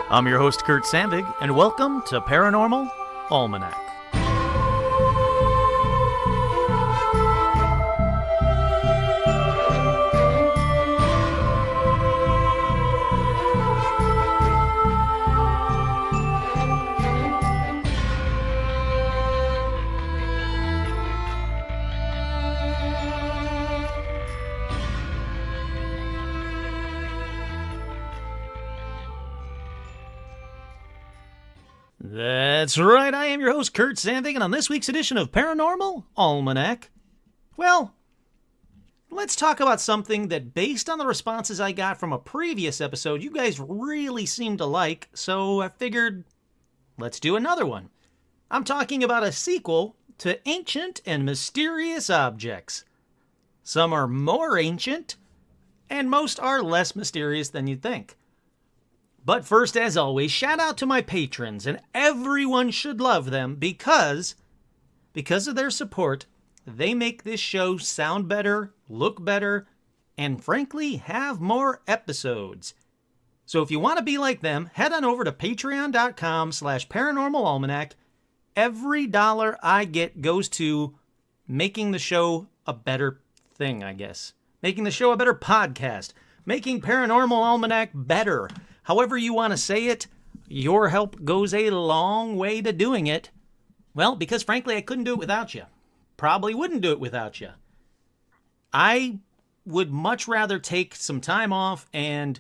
I'm your host, Kurt Sandvig, and welcome to Paranormal Almanac. That's right, I am your host, Kurt Sandvig, and on this week's edition of Paranormal Almanac, well, let's talk about something that, based on the responses I got from a previous episode, you guys really seem to like, so I figured, let's do another one. I'm talking about a sequel to Ancient and Mysterious Objects. Some are more ancient, and most are less mysterious than you'd think. But first, as always, shout out to my patrons, and everyone should love them because of their support, they make this show sound better, look better, and frankly, have more episodes. So if you want to be like them, head on over to patreon.com/paranormalalmanac. Every dollar I get goes to making the show a better thing, I guess. Making the show a better podcast. Making Paranormal Almanac better. However you want to say it, your help goes a long way to doing it. Well, because frankly, I couldn't do it without you. Probably wouldn't do it without you. I would much rather take some time off and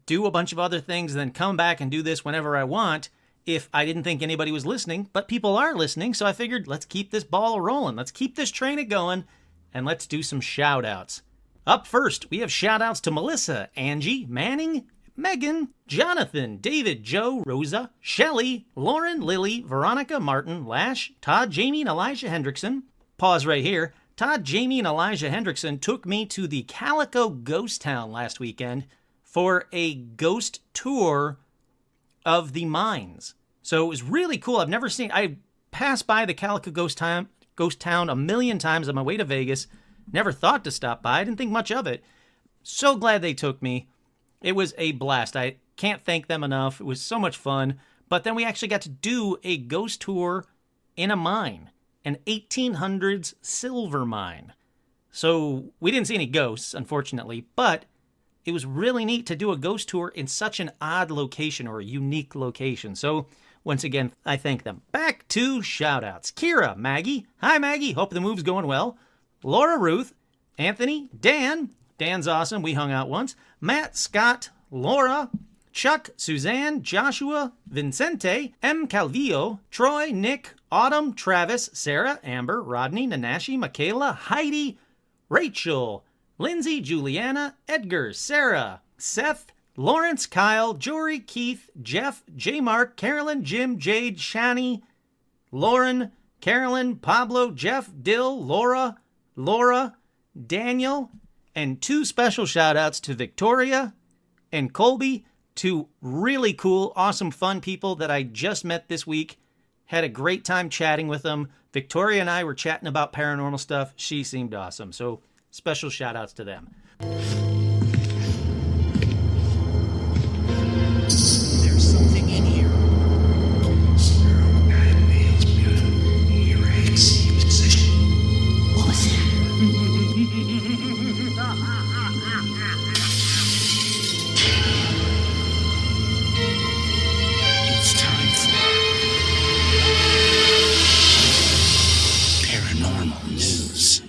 do a bunch of other things than come back and do this whenever I want if I didn't think anybody was listening. But people are listening, so I figured let's keep this ball rolling. Let's keep this train going, and let's do some shout-outs. Up first, we have shout-outs to Melissa, Angie, Manning, Megan, Jonathan, David, Joe, Rosa, Shelley, Lauren, Lily, Veronica, Martin, Lash, Todd, Jamie, and Elijah Hendrickson. Pause right here. Todd, Jamie, and Elijah Hendrickson took me to the Calico Ghost Town last weekend for a ghost tour of the mines. So it was really cool. I passed by the Calico Ghost Town a million times on my way to Vegas. Never thought to stop by. I didn't think much of it. So glad they took me. It was a blast. I can't thank them enough. It was so much fun. But then we actually got to do a ghost tour in a mine, an 1800s silver mine. So we didn't see any ghosts, unfortunately, but it was really neat to do a ghost tour in such an odd location or a unique location. So once again, I thank them. Back to shout-outs. Kira, Maggie. Hi, Maggie. Hope the move's going well. Laura Ruth, Anthony, Dan. Dan's awesome. We hung out once. Matt, Scott, Laura, Chuck, Suzanne, Joshua, Vincente, M. Calvillo, Troy, Nick, Autumn, Travis, Sarah, Amber, Rodney, Nanashi, Michaela, Heidi, Rachel, Lindsay, Juliana, Edgar, Sarah, Seth, Lawrence, Kyle, Jory, Keith, Jeff, J. Mark, Carolyn, Jim, Jade, Shani, Lauren, Carolyn, Pablo, Jeff, Dill, Laura, Daniel, and two special shout-outs to Victoria and Colby, two really cool, awesome, fun people that I just met this week. Had a great time chatting with them. Victoria and I were chatting about paranormal stuff. She seemed awesome, so special shout-outs to them. There's something in here. What was that? It's time for Paranormal News.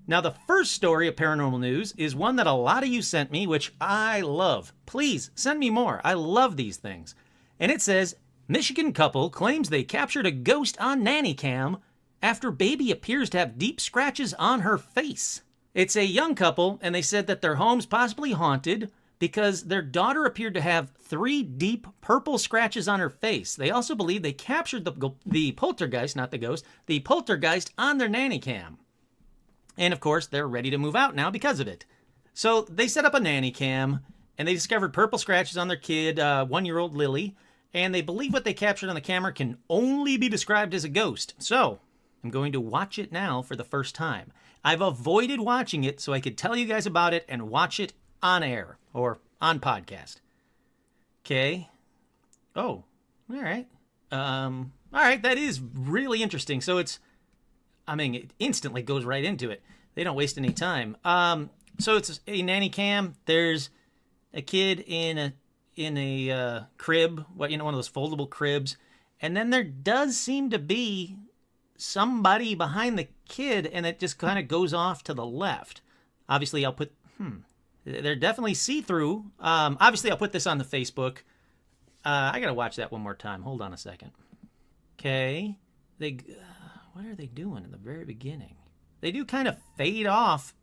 Now, the first story of Paranormal News is one that a lot of you sent me, which I love. Please, send me more. I love these things. And it says, Michigan couple claims they captured a ghost on nanny cam after baby appears to have deep scratches on her face. It's a young couple, and they said that their home's possibly haunted because their daughter appeared to have 3 deep purple scratches on her face. They also believe they captured the poltergeist, not the ghost, the poltergeist on their nanny cam. And of course, they're ready to move out now because of it. So they set up a nanny cam, and they discovered purple scratches on their kid, 1-year-old Lily, and they believe what they captured on the camera can only be described as a ghost. So I'm going to watch it now for the first time. I've avoided watching it so I could tell you guys about it and watch it on air or on podcast. Okay, Oh, all right. All right, that is really interesting. So it instantly goes right into it. They don't waste any time. So it's a nanny cam. There's a kid in a crib, one of those foldable cribs, and then there does seem to be somebody behind the kid, and it just kind of goes off to the left. Obviously, I'll put they're definitely see-through. Obviously, I'll put this on the Facebook. I gotta watch that one more time. Hold on a second. Okay, what are they doing in the very beginning? They do kind of fade off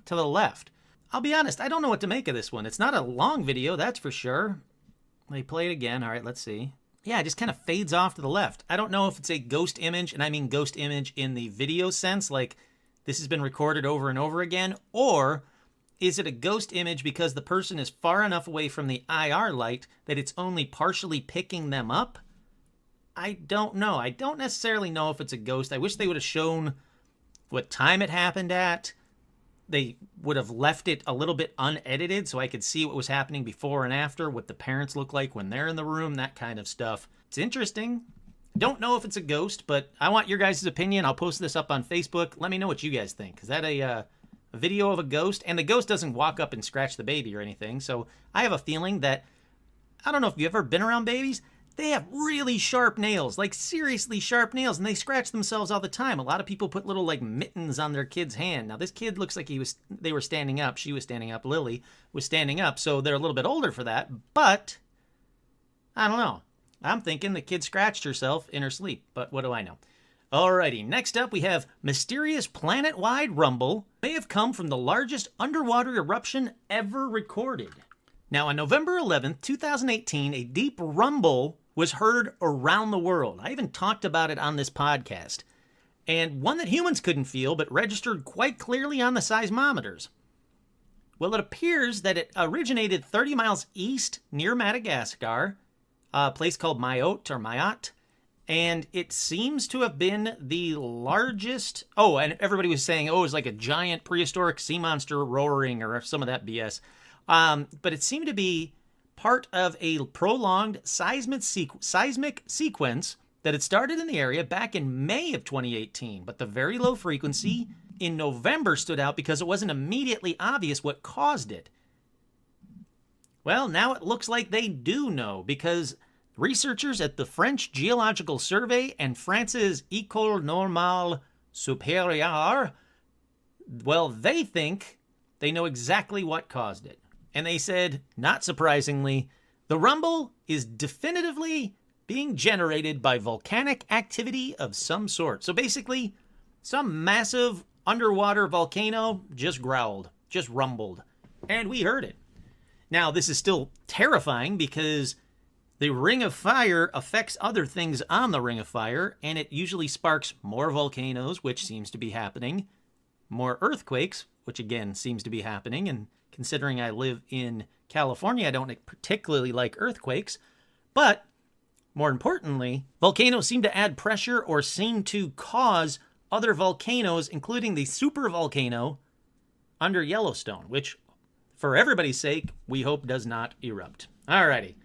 to the left. I'll be honest, I don't know what to make of this one. It's not a long video, that's for sure. They play it again. All right, let's see. Yeah, it just kind of fades off to the left. I don't know if it's a ghost image, and I mean ghost image in the video sense, like this has been recorded over and over again, or is it a ghost image because the person is far enough away from the IR light that it's only partially picking them up? I don't know. I don't necessarily know if it's a ghost. I wish they would have shown what time it happened at. They would have left it a little bit unedited so I could see what was happening before and after, what the parents look like when they're in the room, that kind of stuff. It's interesting. Don't know if it's a ghost, but I want your guys' opinion. I'll post this up on Facebook. Let me know what you guys think. Is that a video of a ghost? And the ghost doesn't walk up and scratch the baby or anything, so I have a feeling that, I don't know if you've ever been around babies, they have really sharp nails, like seriously sharp nails, and they scratch themselves all the time. A lot of people put little like mittens on their kid's hand. Now this kid looks like they were standing up. She was standing up. Lily was standing up, so they're a little bit older for that. But I don't know. I'm thinking the kid scratched herself in her sleep, but what do I know? Alrighty, next up we have mysterious planet-wide rumble may have come from the largest underwater eruption ever recorded. Now, on November 11th, 2018, a deep rumble was heard around the world. I even talked about it on this podcast. And one that humans couldn't feel, but registered quite clearly on the seismometers. Well, it appears that it originated 30 miles east near Madagascar, a place called Mayotte, and it seems to have been the largest... Oh, and everybody was saying, it was like a giant prehistoric sea monster roaring or some of that BS. But it seemed to be part of a prolonged seismic sequence that had started in the area back in May of 2018. But the very low frequency in November stood out because it wasn't immediately obvious what caused it. Well, now it looks like they do know, because researchers at the French Geological Survey and France's École Normale Supérieure, well, they think they know exactly what caused it. And they said, not surprisingly, the rumble is definitively being generated by volcanic activity of some sort. So basically, some massive underwater volcano just growled, just rumbled, and we heard it. Now, this is still terrifying because the Ring of Fire affects other things on the Ring of Fire, and it usually sparks more volcanoes, which seems to be happening, more earthquakes, which again seems to be happening, and considering I live in California, I don't particularly like earthquakes. But more importantly, volcanoes seem to add pressure or seem to cause other volcanoes, including the supervolcano under Yellowstone, which, for everybody's sake, we hope does not erupt. Alrighty.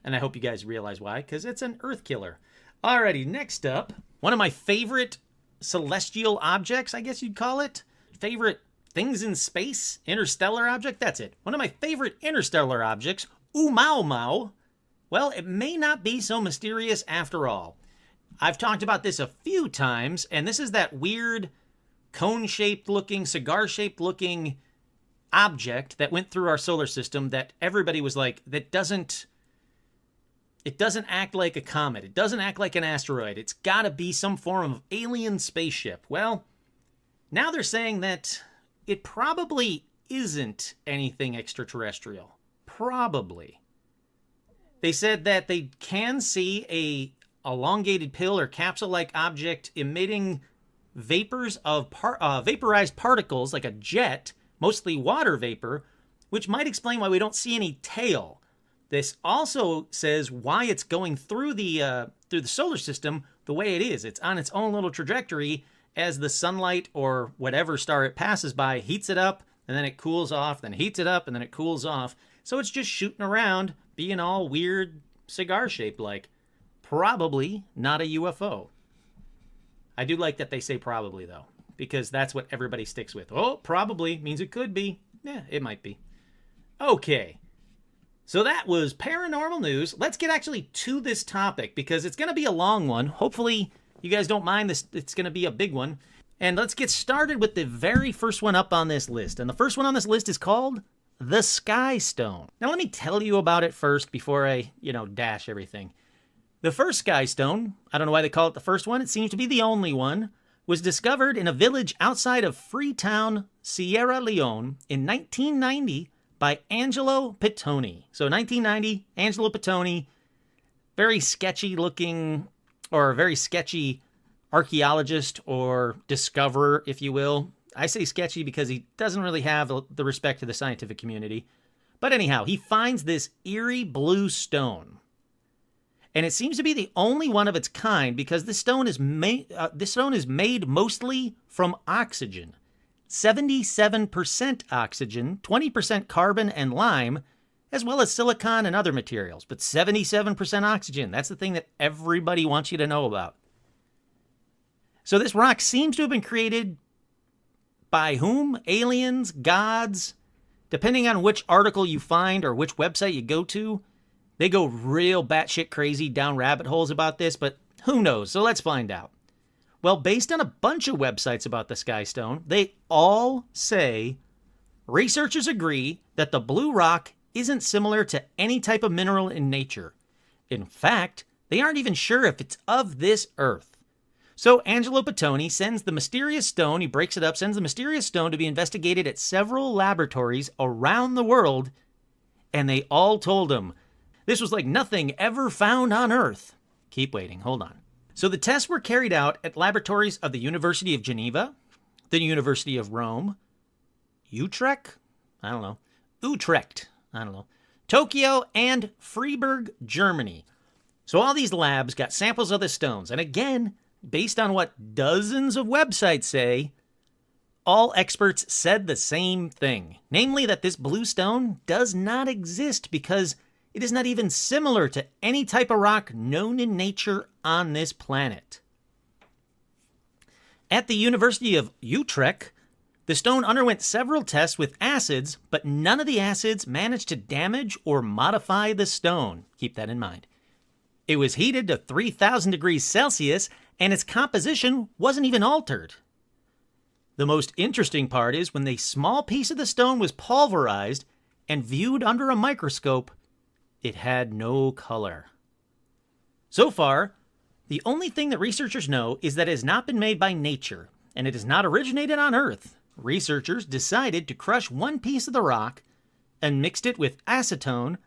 And I hope you guys realize why, because it's an earth killer. Alrighty, next up, one of my favorite celestial objects, I guess you'd call it. Favorite things in space, interstellar object, that's it. One of my favorite interstellar objects, Oumuamua. Well, it may not be so mysterious after all. I've talked about this a few times, and this is that weird cone-shaped looking, cigar-shaped looking object that went through our solar system that everybody was like, it doesn't act like a comet. It doesn't act like an asteroid. It's got to be some form of alien spaceship. Well, now they're saying that it probably isn't anything extraterrestrial. Probably. They said that they can see a elongated pill or capsule-like object emitting vapors of vaporized particles like a jet, mostly water vapor, which might explain why we don't see any tail. This also says why it's going through the solar system the way it is. It's on its own little trajectory as the sunlight or whatever star it passes by heats it up, and then it cools off, then heats it up, and then it cools off. So it's just shooting around, being all weird, cigar shaped like. Probably not a UFO. I do like that they say probably, though, because that's what everybody sticks with. Oh, probably means it could be. Yeah, it might be. Okay. So that was paranormal news. Let's get actually to this topic because it's going to be a long one. Hopefully you guys don't mind this. It's going to be a big one. And let's get started with the very first one up on this list. And the first one on this list is called the Sky Stone. Now let me tell you about it first before I, dash everything. The first Sky Stone, I don't know why they call it the first one, it seems to be the only one, was discovered in a village outside of Freetown, Sierra Leone in 1990 by Angelo Pittoni. So 1990, Angelo Pittoni, very sketchy looking, or a very sketchy archaeologist or discoverer, if you will. I say sketchy because he doesn't really have the respect to the scientific community. But anyhow, he finds this eerie blue stone. And it seems to be the only one of its kind because this stone is made mostly from oxygen. 77% oxygen, 20% carbon and lime, as well as silicon and other materials. But 77% oxygen, that's the thing that everybody wants you to know about. So this rock seems to have been created by whom? Aliens, gods? Depending on which article you find or which website you go to, they go real batshit crazy down rabbit holes about this, but who knows? So let's find out. Well, based on a bunch of websites about the Sky Stone, they all say researchers agree that the blue rock isn't similar to any type of mineral in nature. In fact, they aren't even sure if it's of this earth. So Angelo Pittoni sends the mysterious stone, he breaks it up, sends the mysterious stone to be investigated at several laboratories around the world, and they all told him, this was like nothing ever found on Earth. Keep waiting, hold on. So the tests were carried out at laboratories of the University of Geneva, the University of Rome, Utrecht, Tokyo, and Freiburg, Germany. So all these labs got samples of the stones. And again, based on what dozens of websites say, all experts said the same thing. Namely that this blue stone does not exist because it is not even similar to any type of rock known in nature on this planet. At the University of Utrecht, the stone underwent several tests with acids, but none of the acids managed to damage or modify the stone. Keep that in mind. It was heated to 3,000 degrees Celsius, and its composition wasn't even altered. The most interesting part is when the small piece of the stone was pulverized and viewed under a microscope, it had no color. So far, the only thing that researchers know is that it has not been made by nature, and it has not originated on Earth. Researchers decided to crush one piece of the rock and mixed it with acetone,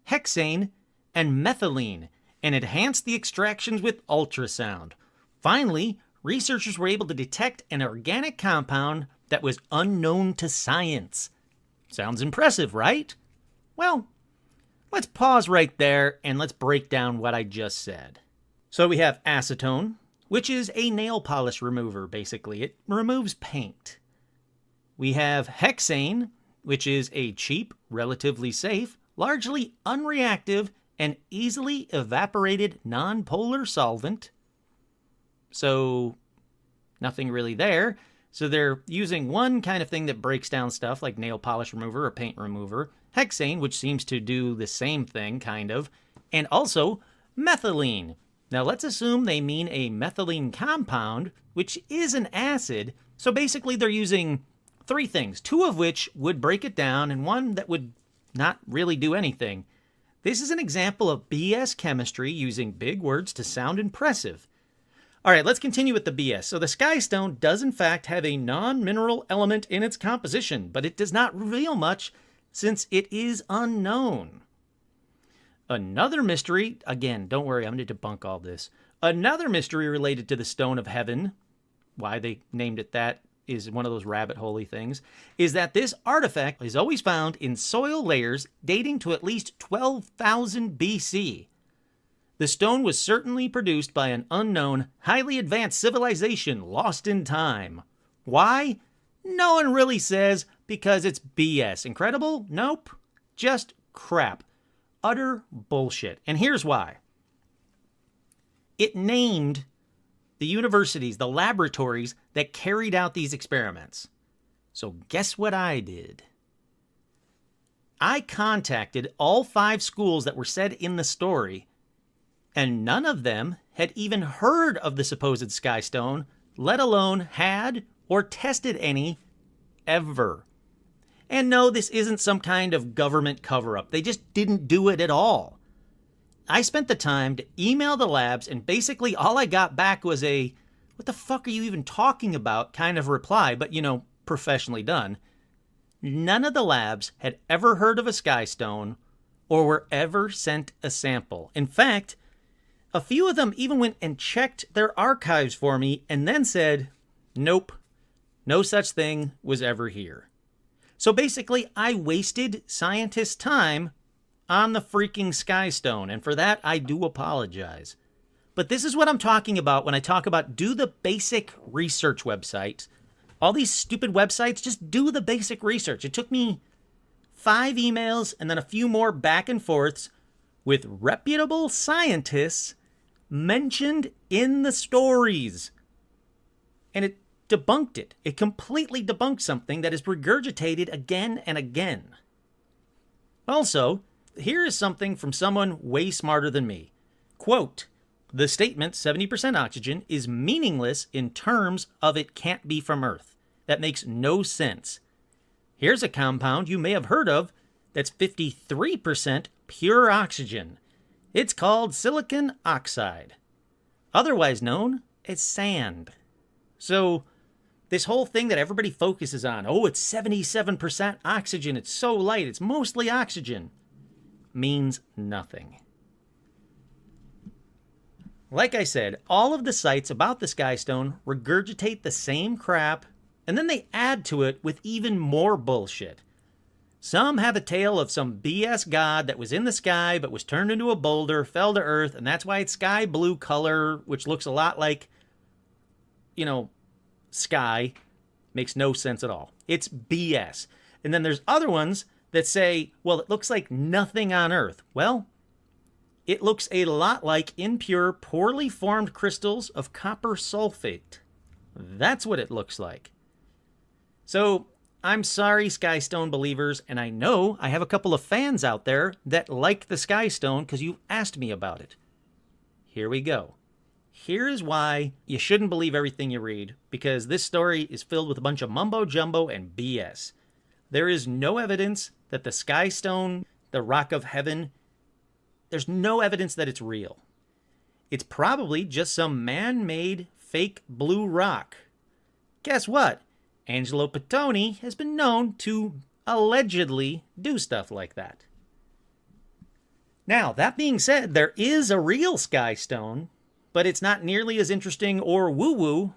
hexane, and methylene, and enhanced the extractions with ultrasound. Finally, researchers were able to detect an organic compound that was unknown to science. Sounds impressive, right? Well, let's pause right there and let's break down what I just said. So we have acetone, which is a nail polish remover, basically. It removes paint. We have hexane, which is a cheap, relatively safe, largely unreactive, and easily evaporated nonpolar solvent. So nothing really there. So they're using one kind of thing that breaks down stuff like nail polish remover or paint remover, hexane, which seems to do the same thing, kind of, and also methylene. Now let's assume they mean a methylene compound, which is an acid. So basically they're using three things, two of which would break it down and one that would not really do anything. This is an example of BS chemistry using big words to sound impressive. All right, let's continue with the BS. So the Sky Stone does in fact have a non-mineral element in its composition, but it does not reveal much since it is unknown. Another mystery, again, don't worry, I'm going to debunk all this. Another mystery related to the Stone of Heaven, why they named it that is one of those rabbit hole-y things, is that this artifact is always found in soil layers dating to at least 12,000 BC. The stone was certainly produced by an unknown, highly advanced civilization lost in time. Why? No one really says, because it's BS. Incredible? Nope. Just crap. utter bullshit. And here's why. It named the universities, the laboratories that carried out these experiments. So guess what I did? I contacted all 5 schools that were said in the story, and none of them had even heard of the supposed sky stone, let alone had or tested any ever. And no, this isn't some kind of government cover-up. They just didn't do it at all. I spent the time to email the labs, and basically all I got back was a, what the fuck are you even talking about kind of reply, but professionally done. None of the labs had ever heard of a sky stone or were ever sent a sample. In fact, a few of them even went and checked their archives for me and then said, nope, no such thing was ever here. So basically, I wasted scientists' time on the freaking sky stone, and for that, I do apologize. But this is what I'm talking about when I talk about do the basic research websites. All these stupid websites, just do the basic research. It took me 5 emails and then a few more back and forths with reputable scientists mentioned in the stories. And it debunked it. It completely debunked something that is regurgitated again and again. Also, here is something from someone way smarter than me. Quote, the statement 70% oxygen is meaningless in terms of it can't be from Earth. That makes no sense. Here's a compound you may have heard of that's 53% pure oxygen. It's called silicon oxide, otherwise known as sand. So this whole thing that everybody focuses on, oh, it's 77% oxygen, it's so light, it's mostly oxygen, means nothing. Like I said, all of the sites about the sky stone regurgitate the same crap, and then they add to it with even more bullshit. Some have a tale of some BS god that was in the sky but was turned into a boulder, fell to Earth, and that's why it's sky blue color, which looks a lot like, sky. Makes no sense at all. It's BS. And then there's other ones that say, well, it looks like nothing on Earth. Well, it looks a lot like impure, poorly formed crystals of copper sulfate. That's what it looks like. So, I'm sorry, Sky Stone believers, and I know I have a couple of fans out there that like the Sky Stone because you asked me about it. Here we go. Here is why you shouldn't believe everything you read, because this story is filled with a bunch of mumbo-jumbo and BS. There is no evidence that the Sky Stone, the Rock of Heaven, there's no evidence that it's real. It's probably just some man-made fake blue rock. Guess what? Angelo Pettoni has been known to allegedly do stuff like that. Now, that being said, there is a real sky stone, but it's not nearly as interesting or woo-woo.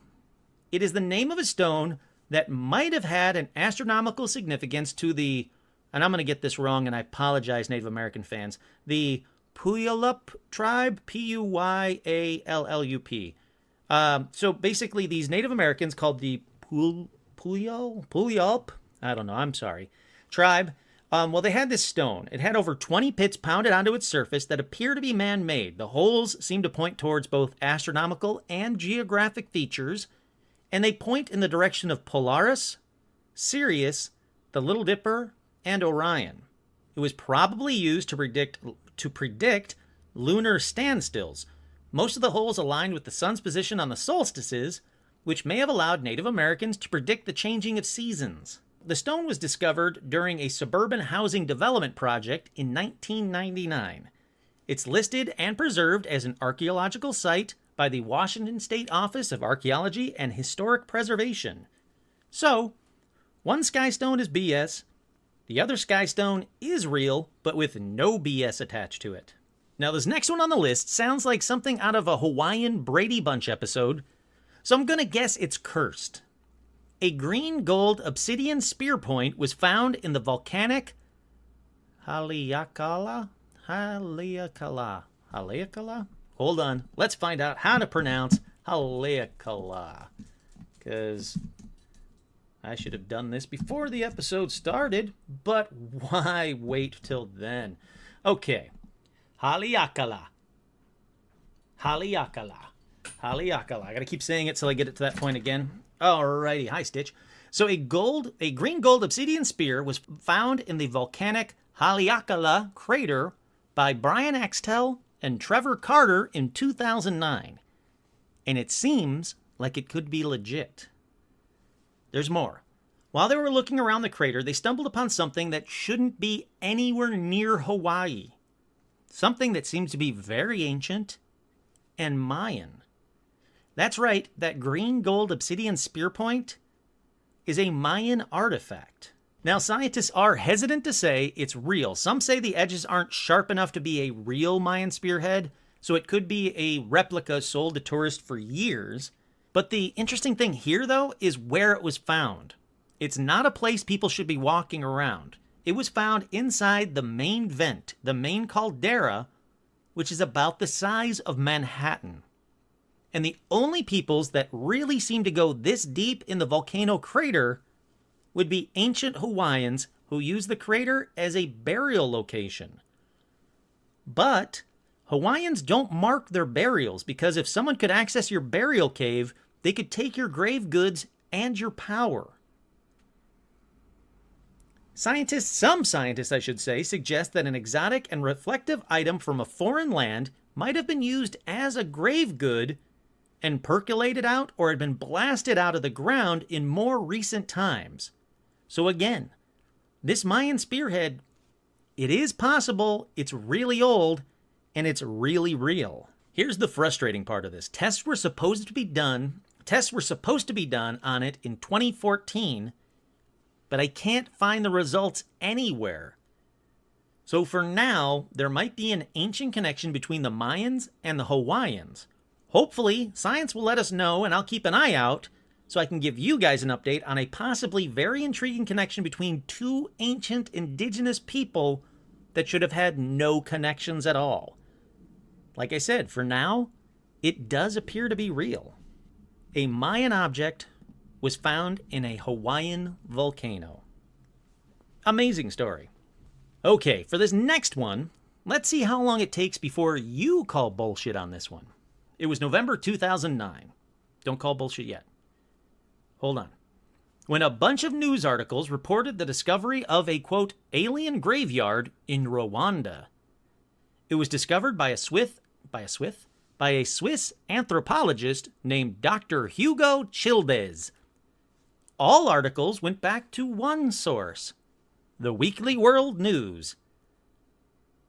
It is the name of a stone that might have had an astronomical significance to the, and I'm going to get this wrong, and I apologize, Native American fans, the Puyallup tribe, Puyallup. So basically, these Native Americans called the Puyallup, I don't know, I'm sorry, tribe. Well, they had this stone. It had over 20 pits pounded onto its surface that appear to be man-made. The holes seem to point towards both astronomical and geographic features, and they point in the direction of Polaris, Sirius, the Little Dipper, and Orion. It was probably used to predict lunar standstills. Most of the holes aligned with the sun's position on the solstices, which may have allowed Native Americans to predict the changing of seasons. The stone was discovered during a suburban housing development project in 1999. It's listed and preserved as an archaeological site by the Washington State Office of Archaeology and Historic Preservation. So, one sky stone is BS, the other sky stone is real, but with no BS attached to it. Now, this next one on the list sounds like something out of a Hawaiian Brady Bunch episode, so I'm gonna guess it's cursed. A green gold obsidian spear point was found in the volcanic Haleakala? Hold on, let's find out how to pronounce Haleakala, because I should have done this before the episode started, but why wait till then? Okay. Haleakala. Haleakala. Haleakala. I gotta keep saying it till I get it to that point again. Alrighty. Hi, Stitch. So a green gold obsidian spear was found in the volcanic Haleakala crater by Brian Axtell and Trevor Carter in 2009. And it seems like it could be legit. There's more. While they were looking around the crater, they stumbled upon something that shouldn't be anywhere near Hawaii. Something that seems to be very ancient and Mayan. That's right, that green gold obsidian spear point is a Mayan artifact. Now, scientists are hesitant to say it's real. Some say the edges aren't sharp enough to be a real Mayan spearhead, so it could be a replica sold to tourists for years. But the interesting thing here, though, is where it was found. It's not a place people should be walking around. It was found inside the main vent, the main caldera, which is about the size of Manhattan. And the only peoples that really seem to go this deep in the volcano crater would be ancient Hawaiians who use the crater as a burial location. But Hawaiians don't mark their burials because if someone could access your burial cave, they could take your grave goods and your power. Some scientists, I should say, suggest that an exotic and reflective item from a foreign land might have been used as a grave good and percolated out or had been blasted out of the ground in more recent times. So again, this Mayan spearhead, it is possible, it's really old, and it's really real. Here's the frustrating part of this. Tests were supposed to be done on it in 2014, but I can't find the results anywhere. So for now, there might be an ancient connection between the Mayans and the Hawaiians. Hopefully, science will let us know, and I'll keep an eye out so I can give you guys an update on a possibly very intriguing connection between two ancient indigenous people that should have had no connections at all. Like I said, for now, it does appear to be real. A Mayan object was found in a Hawaiian volcano. Amazing story. Okay, for this next one, let's see how long it takes before you call bullshit on this one. It was November 2009. Don't call bullshit yet. Hold on. When a bunch of news articles reported the discovery of a, quote, alien graveyard in Rwanda. It was discovered by a Swiss anthropologist named Dr. Hugo Childez. All articles went back to one source, the Weekly World News.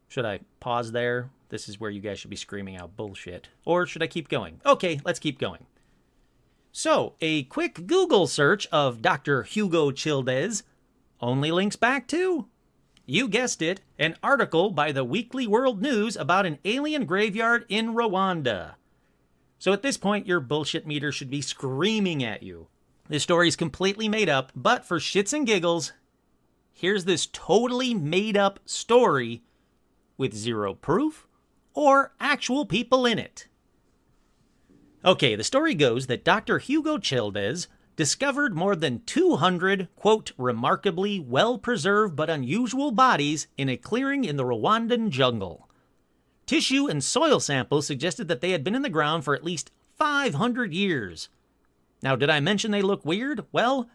Should I pause there? This is where you guys should be screaming out bullshit. Or should I keep going? Okay, let's keep going. So, a quick Google search of Dr. Hugo Childez only links back to, you guessed it, an article by the Weekly World News about an alien graveyard in Rwanda. So at this point, your bullshit meter should be screaming at you. This story is completely made up, but for shits and giggles, here's this totally made up story with zero proof or actual people in it. Okay, the story goes that Dr. Hugo Childez discovered more than 200, quote, remarkably well-preserved but unusual bodies in a clearing in the Rwandan jungle. Tissue and soil samples suggested that they had been in the ground for at least 500 years. Now, did I mention they look weird? Well,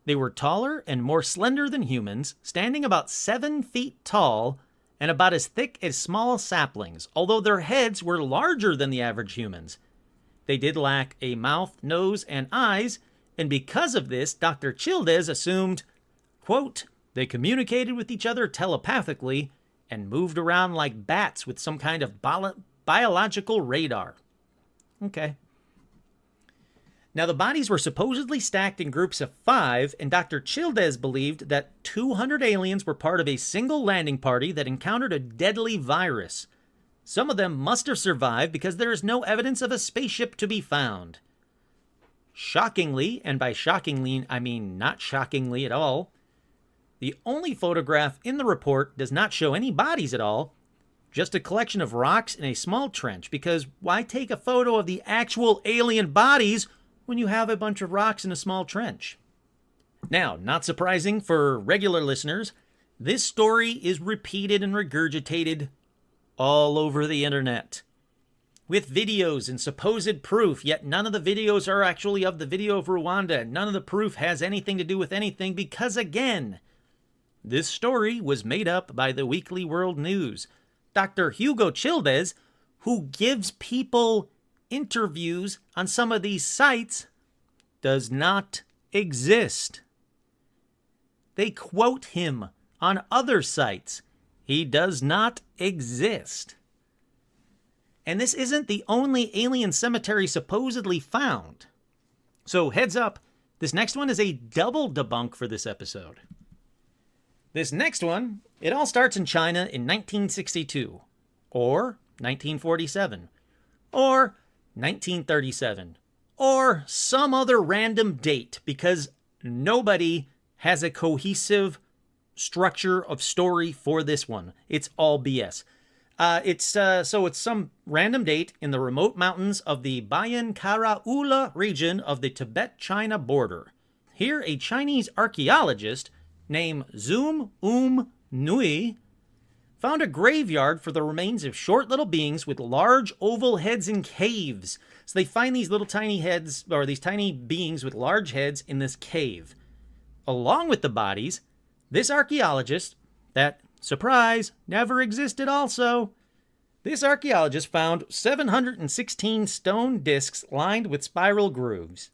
they were taller and more slender than humans, standing about 7 feet tall and about as thick as small saplings, although their heads were larger than the average humans. They did lack a mouth, nose, and eyes, and because of this, Dr. Childez assumed, quote, they communicated with each other telepathically and moved around like bats with some kind of biological radar. Okay. Now, the bodies were supposedly stacked in groups of 5, and Dr. Childez believed that 200 aliens were part of a single landing party that encountered a deadly virus. Some of them must have survived because there is no evidence of a spaceship to be found. Shockingly, and by shockingly, I mean not shockingly at all, the only photograph in the report does not show any bodies at all, just a collection of rocks in a small trench, because why take a photo of the actual alien bodies when you have a bunch of rocks in a small trench? Now, not surprising for regular listeners, This story is repeated and regurgitated all over the internet with videos and supposed proof, yet none of the videos are actually of the video of Rwanda. None of the proof has anything to do with anything because, again, this story was made up by the Weekly World News. Dr. Hugo Childez, who gives people interviews on some of these sites, does not exist. They quote him on other sites. He does not exist. And this isn't the only alien cemetery supposedly found. So heads up, this next one is a double debunk for this episode. This next one, it all starts in China in 1962, or 1947, or 1937, or some other random date, because nobody has a cohesive structure of story for this one. It's all BS. It's some random date in the remote mountains of the Bayan Karaula region of the Tibet-China border. Here, a Chinese archaeologist named Zoom Nui found a graveyard for the remains of short little beings with large oval heads in caves. So they find these little tiny heads, or these tiny beings with large heads in this cave. Along with the bodies, this archaeologist, that, surprise, never existed also, this archaeologist found 716 stone discs lined with spiral grooves.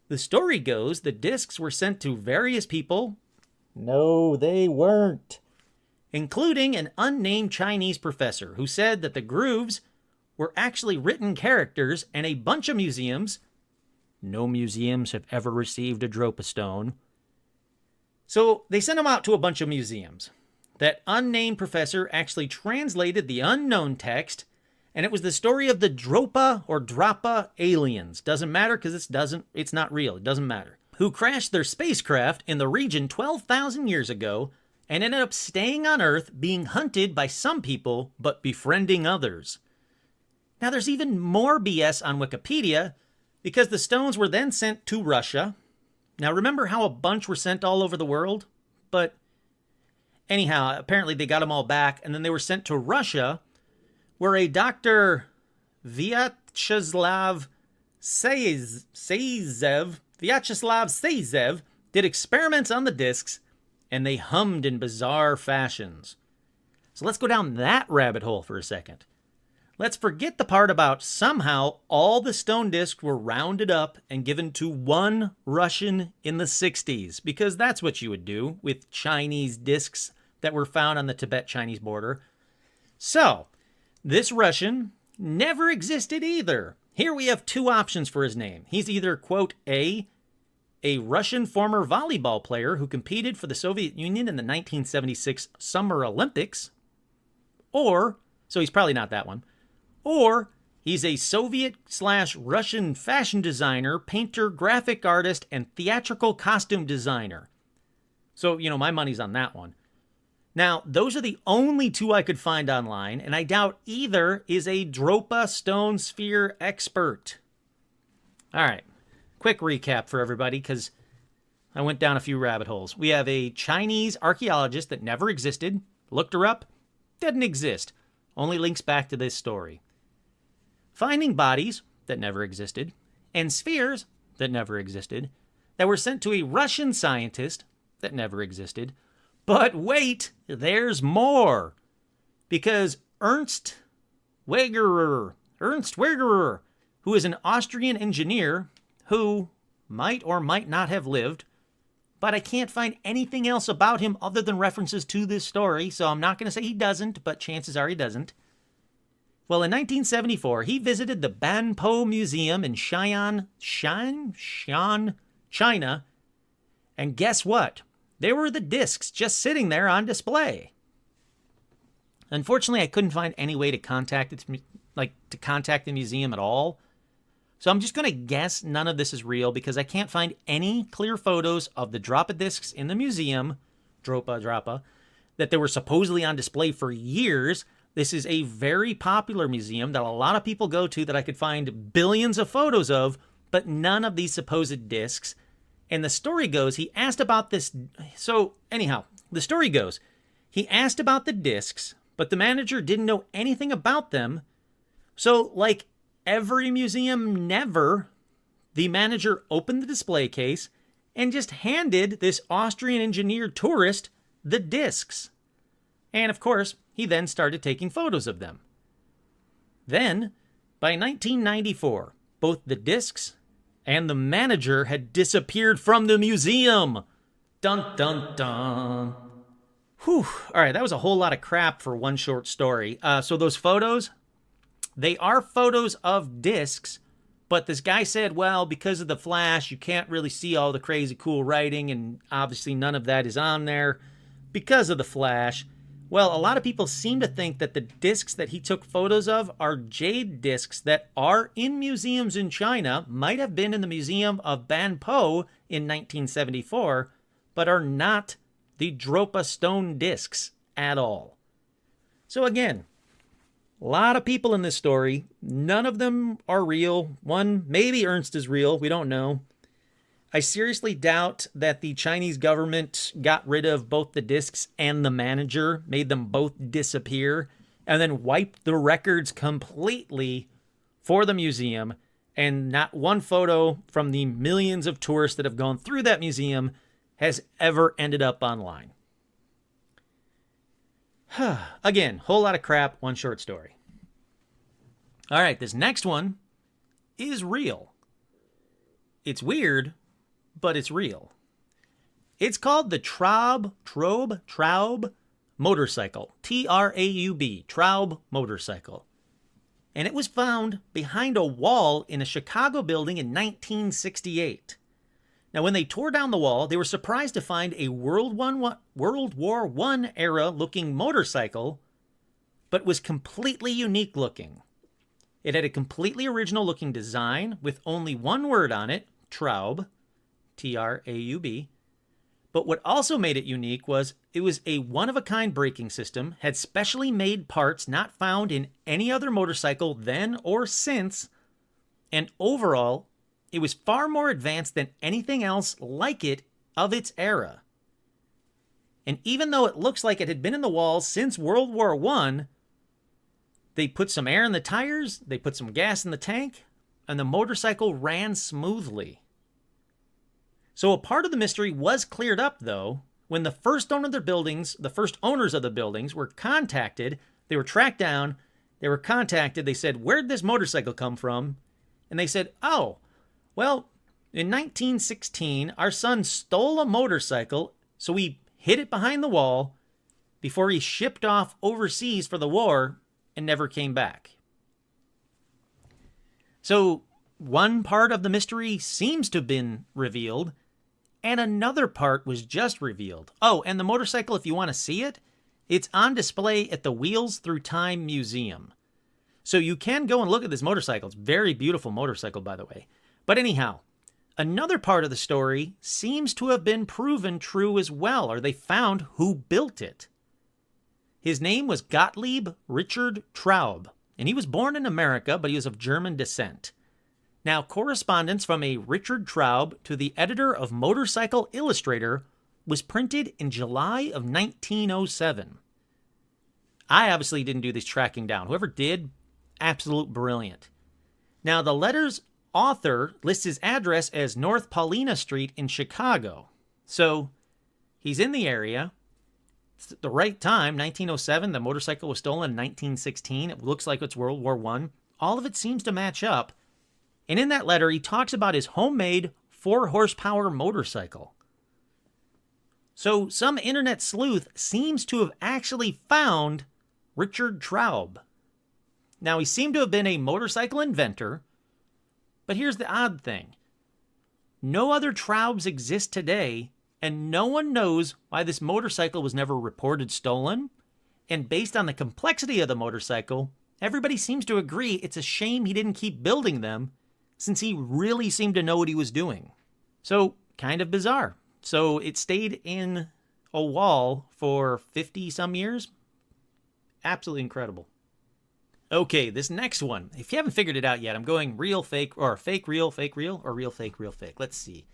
The story goes the discs were sent to various people. No, they weren't. Including an unnamed Chinese professor who said that the grooves were actually written characters, and a bunch of museums. No museums have ever received a Dropa stone. So they sent them out to a bunch of museums. That unnamed professor actually translated the unknown text, and it was the story of the Dropa or Drapa aliens. Doesn't matter because it's not real. It doesn't matter. Who crashed their spacecraft in the region 12,000 years ago and ended up staying on Earth, being hunted by some people, but befriending others. Now, there's even more BS on Wikipedia, because the stones were then sent to Russia. Now, remember how a bunch were sent all over the world? But anyhow, apparently they got them all back, and then they were sent to Russia, where a Dr. Vyacheslav Sazev did experiments on the discs, and they hummed in bizarre fashions. So let's go down that rabbit hole for a second. Let's forget the part about somehow all the stone discs were rounded up and given to one Russian in the 60s, because that's what you would do with Chinese discs that were found on the Tibet-Chinese border. So, this Russian never existed either. Here we have two options for his name. He's either, quote, a Russian former volleyball player who competed for the Soviet Union in the 1976 Summer Olympics, or, so he's probably not that one, or he's a Soviet/Russian fashion designer, painter, graphic artist, and theatrical costume designer. So, my money's on that one. Now, those are the only two I could find online, and I doubt either is a Dropa stone sphere expert. All right, quick recap for everybody, because I went down a few rabbit holes. We have a Chinese archaeologist that never existed. Looked her up. Didn't exist. Only links back to this story. Finding bodies that never existed, and spheres that never existed, that were sent to a Russian scientist that never existed. But wait, there's more. Because Ernst Wegerer, who is an Austrian engineer who might or might not have lived, but I can't find anything else about him other than references to this story, so I'm not going to say he doesn't, but chances are he doesn't. Well, in 1974, he visited the Banpo Museum in Xi'an, China, and guess what? There were the discs just sitting there on display. Unfortunately, I couldn't find any way to contact the museum at all. So I'm just going to guess none of this is real because I can't find any clear photos of the Dropa discs in the museum, Dropa, that they were supposedly on display for years. This is a very popular museum that a lot of people go to that I could find billions of photos of, but none of these supposed discs. And the story goes, he asked about this. So anyhow, The story goes, he asked about the discs, but the manager didn't know anything about them. So, like every museum never, the manager opened the display case and just handed this Austrian engineer tourist the discs. And of course, he then started taking photos of them. Then, by 1994, both the discs and the manager had disappeared from the museum. Dun, dun, dun. Whew. All right, that was a whole lot of crap for one short story. So those photos, they are photos of discs, but this guy said, well, because of the flash, you can't really see all the crazy cool writing, and obviously none of that is on there because of the flash. Well, a lot of people seem to think that the discs that he took photos of are jade discs that are in museums in China, might have been in the Museum of Banpo in 1974, but are not the Dropa stone discs at all. So again, a lot of people in this story. None of them are real. One, maybe Ernst is real. We don't know. I seriously doubt that the Chinese government got rid of both the discs and the manager, made them both disappear, and then wiped the records completely for the museum, and not one photo from the millions of tourists that have gone through that museum has ever ended up online. Again, whole lot of crap, one short story. All right, this next one is real. It's weird, but it's real. It's called the Traub motorcycle. Traub, Traub motorcycle. And it was found behind a wall in a Chicago building in 1968. Now, when they tore down the wall, they were surprised to find a World War I era looking motorcycle, but was completely unique looking. It had a completely original looking design with only one word on it, Traub, Traub. But what also made it unique was it was a one-of-a-kind braking system, had specially made parts not found in any other motorcycle then or since, and overall, it was far more advanced than anything else like it of its era. And even though it looks like it had been in the walls since World War I, they put some air in the tires, they put some gas in the tank, and the motorcycle ran smoothly. So a part of the mystery was cleared up, though, when the first owners of the buildings were contacted. They were tracked down, they were contacted, they said, "Where'd this motorcycle come from?" And they said, "Oh, well, in 1916, our son stole a motorcycle, so we hid it behind the wall before he shipped off overseas for the war and never came back." So one part of the mystery seems to have been revealed, and another part was just revealed. Oh, and the motorcycle, if you want to see it, it's on display at the Wheels Through Time Museum. So you can go and look at this motorcycle. It's a very beautiful motorcycle, by the way. But anyhow, another part of the story seems to have been proven true as well, or they found who built it. His name was Gottlieb Richard Traub, and he was born in America, but he was of German descent. Now, correspondence from a Richard Traub to the editor of Motorcycle Illustrator was printed in July of 1907. I obviously didn't do this tracking down. Whoever did, absolute brilliant. Now, the letter's author lists his address as North Paulina Street in Chicago. So, he's in the area. It's at the right time, 1907. The motorcycle was stolen in 1916. It looks like it's World War I. All of it seems to match up. And in that letter, he talks about his homemade 4-horsepower motorcycle. So some internet sleuth seems to have actually found Richard Traub. Now, he seemed to have been a motorcycle inventor, but here's the odd thing. No other Traubs exist today, and no one knows why this motorcycle was never reported stolen. And based on the complexity of the motorcycle, everybody seems to agree it's a shame he didn't keep building them, since he really seemed to know what he was doing. So, kind of bizarre. So, it stayed in a wall for 50-some years. Absolutely incredible. Okay, this next one. If you haven't figured it out yet, I'm going real, fake, or fake, real, or real, fake, real, fake. Let's see.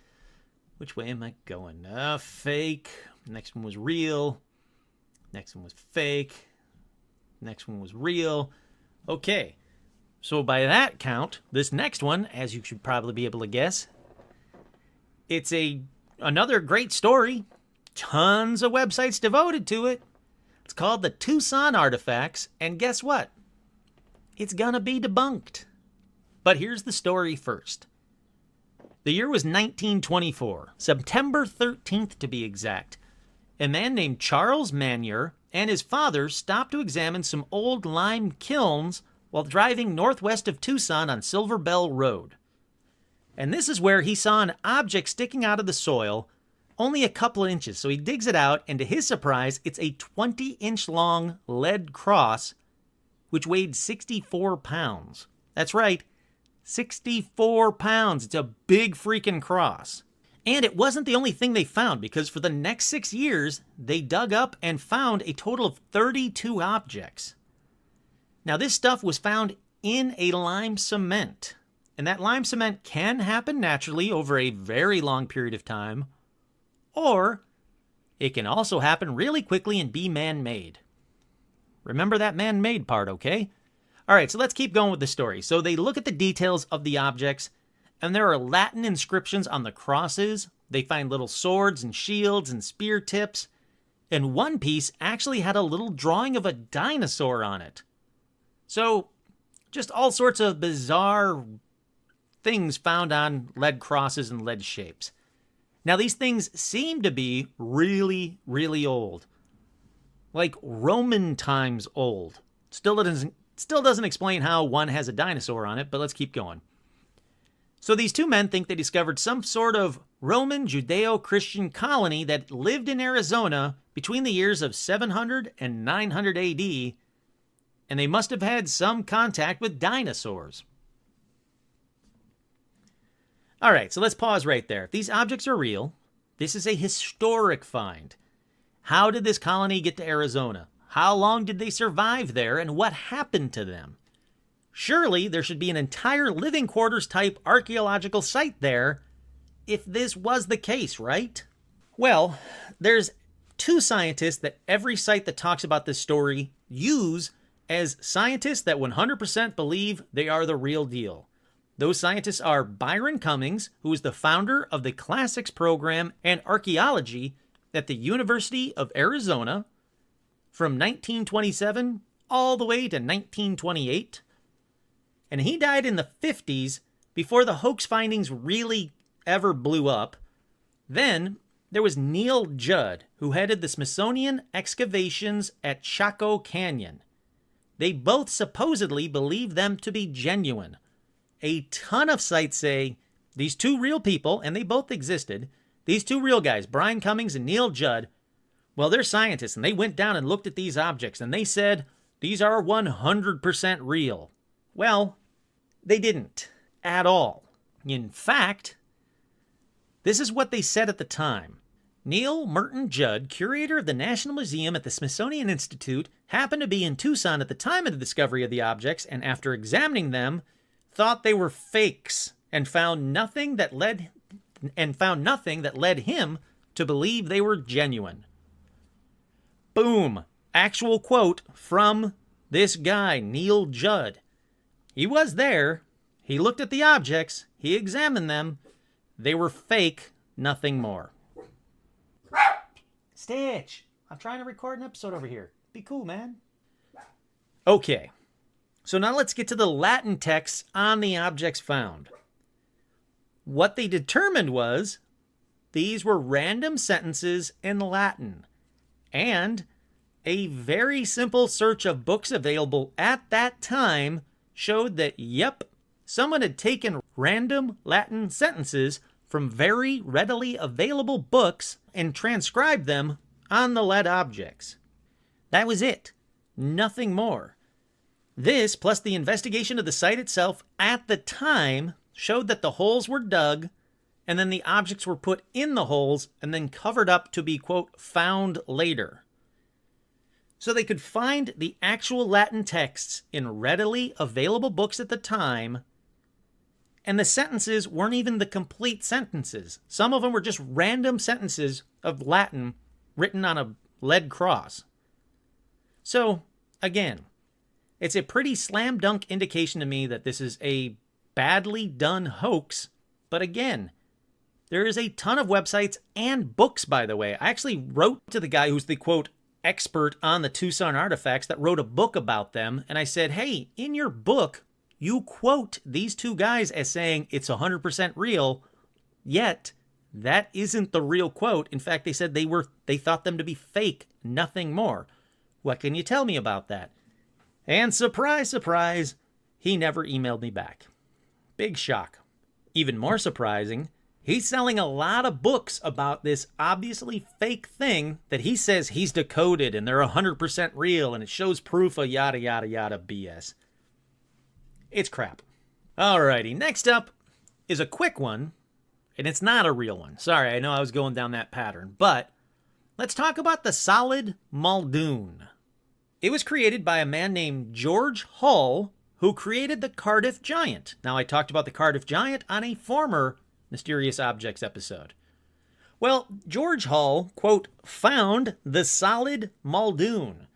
Which way am I going? Fake. Next one was real. Next one was fake. Next one was real. Okay. So by that count, this next one, as you should probably be able to guess, it's another great story. Tons of websites devoted to it. It's called the Tucson Artifacts, and guess what? It's gonna be debunked. But here's the story first. The year was 1924, September 13th to be exact. A man named Charles Manier and his father stopped to examine some old lime kilns while driving northwest of Tucson on Silver Bell Road. And this is where he saw an object sticking out of the soil, only a couple of inches. So he digs it out, and to his surprise, it's a 20-inch long lead cross, which weighed 64 pounds. That's right, 64 pounds. It's a big freaking cross. And it wasn't the only thing they found, because for the next 6 years, they dug up and found a total of 32 objects. Now, this stuff was found in a lime cement. And that lime cement can happen naturally over a very long period of time, or it can also happen really quickly and be man-made. Remember that man-made part, okay? All right, so let's keep going with the story. So they look at the details of the objects, and there are Latin inscriptions on the crosses. They find little swords and shields and spear tips, and one piece actually had a little drawing of a dinosaur on it. So just all sorts of bizarre things found on lead crosses and lead shapes. Now, these things seem to be really, really old. Like Roman times old. Still doesn't explain how one has a dinosaur on it, but let's keep going. So these two men think they discovered some sort of Roman Judeo-Christian colony that lived in Arizona between the years of 700 and 900 AD, and they must have had some contact with dinosaurs. All right, so let's pause right there. If these objects are real, this is a historic find. How did this colony get to Arizona? How long did they survive there, and what happened to them? Surely there should be an entire living quarters type archaeological site there if this was the case, right? Well, there's two scientists that every site that talks about this story use as scientists that 100% believe they are the real deal. Those scientists are Byron Cummings, who is the founder of the Classics program and archaeology at the University of Arizona from 1927 all the way to 1928. And he died in the 50s before the hoax findings really ever blew up. Then there was Neil Judd, who headed the Smithsonian excavations at Chaco Canyon. They both supposedly believe them to be genuine. A ton of sites say these two real people, and they both existed, these two real guys, Brian Cummings and Neil Judd, well, they're scientists, and they went down and looked at these objects, and they said these are 100% real. Well, they didn't at all. In fact, this is what they said at the time. Neil Merton Judd, curator of the National Museum at the Smithsonian Institute, happened to be in Tucson at the time of the discovery of the objects, and after examining them, thought they were fakes and found nothing that led him to believe they were genuine. Boom. Actual quote from this guy, Neil Judd. He was there. He looked at the objects. He examined them. They were fake, nothing more. Stitch, I'm trying to record an episode over here. Be cool, man. Okay. So now let's get to the Latin texts on the objects found. What they determined was these were random sentences in Latin, and a very simple search of books available at that time showed that, yep, someone had taken random Latin sentences from very readily available books and transcribed them on the lead objects. That was it. Nothing more. This, plus the investigation of the site itself at the time, showed that the holes were dug, and then the objects were put in the holes and then covered up to be, quote, found later. So they could find the actual Latin texts in readily available books at the time, And the sentences weren't even the complete sentences. Some of them were just random sentences of Latin written on a lead cross. So, again, it's a pretty slam dunk indication to me that this is a badly done hoax. But again, there is a ton of websites and books, by the way. I actually wrote to the guy who's the, quote, expert on the Tucson artifacts that wrote a book about them. And I said, hey, in your book, you quote these two guys as saying it's 100% real, yet that isn't the real quote. In fact, they said they thought them to be fake, nothing more. What can you tell me about that? And surprise, surprise, he never emailed me back. Big shock. Even more surprising, he's selling a lot of books about this obviously fake thing that he says he's decoded and they're 100% real and it shows proof of yada, yada, yada BS. It's crap. Alrighty, next up is a quick one, and it's not a real one. Sorry, I know I was going down that pattern, but let's talk about the solid Muldoon. It was created by a man named George Hull, who created the Cardiff Giant. Now, I talked about the Cardiff Giant on a former Mysterious Objects episode. Well, George Hull, quote, found the solid Muldoon,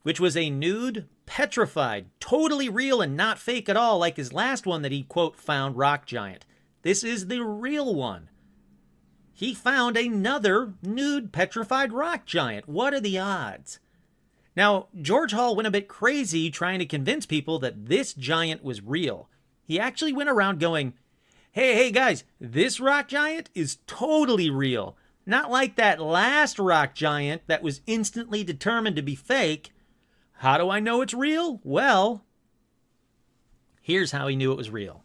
which was a nude, petrified, totally real and not fake at all, like his last one that he, quote, found rock giant. This is the real one. He found another nude, petrified rock giant. What are the odds? Now, George Hull went a bit crazy trying to convince people that this giant was real. He actually went around going, hey guys, this rock giant is totally real. Not like that last rock giant that was instantly determined to be fake. How do I know it's real? Well, here's how he knew it was real.